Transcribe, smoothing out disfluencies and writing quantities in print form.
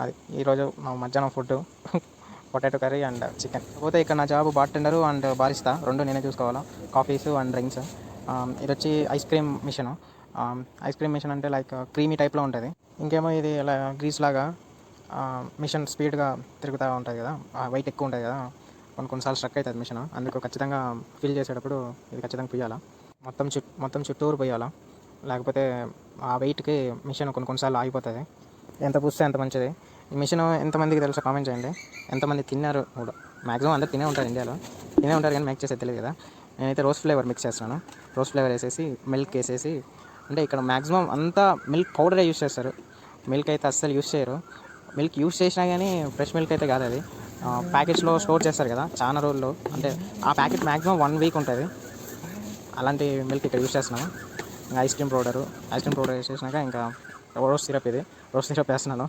అది ఈరోజు మా మధ్యాహ్నం food potato curry and chicken. కాకపోతే ఇక్కడ నా జాబ్ బార్టెండరు అండ్ బారిస్తా రెండు నేనే చూసుకోవాలా, కాఫీస్ అండ్ డ్రింక్స్. ఇది వచ్చి ice cream machine. Ice cream machine అంటే లైక్ క్రీమీ టైప్లో ఉంటుంది. ఇంకేమో ఇది ఇలా గ్రీస్ లాగా మిషన్ స్పీడ్గా తిరుగుతూ ఉంటుంది కదా, వెయిట్ ఎక్కువ ఉంటుంది కదా, కొన్నిసార్లు స్ట్రక్ అవుతుంది మిషన్. అందుకు ఖచ్చితంగా ఫిల్ చేసేటప్పుడు ఇది ఖచ్చితంగా పోయాలా, మొత్తం చుట్టూరు పోయాలా, లేకపోతే ఆ వెయిట్కి మిషన్ కొన్నిసార్లు ఆగిపోతుంది. ఎంత పూస్తే అంత మంచిది. ఈ మిషన్ ఎంతమందికి తెలుసో కామెంట్ చేయండి, ఎంతమంది తిన్నారు కూడా. మ్యాక్సిమం అందరు తినే ఉంటారు, ఇండియాలో తినే ఉంటారు కానీ మేక్ చేసేది తెలియదు కదా. నేనైతే రోజ్ ఫ్లేవర్ మిక్స్ చేస్తున్నాను. రోజ్ ఫ్లేవర్ వేసేసి మిల్క్ వేసేసి, అంటే ఇక్కడ మ్యాక్సిమం అంతా మిల్క్ పౌడరే యూస్ చేస్తారు, మిల్క్ అయితే అస్సలు యూస్ చేయరు. మిల్క్ యూస్ చేసినా కానీ ఫ్రెష్ మిల్క్ అయితే కాదు అది. ప్యాకెట్స్లో స్టోర్ చేస్తారు కదా చాలా రోజుల్లో, అంటే ఆ ప్యాకెట్ మ్యాక్సిమం 1 వీక్ ఉంటుంది. అలాంటి మిల్క్ ఇక్కడ యూస్ చేస్తున్నాను. ఇంకా ఐస్ క్రీమ్ పౌడర్ వేసేసినాక ఇంకా రోజ్ సిరప్ వేస్తున్నాను.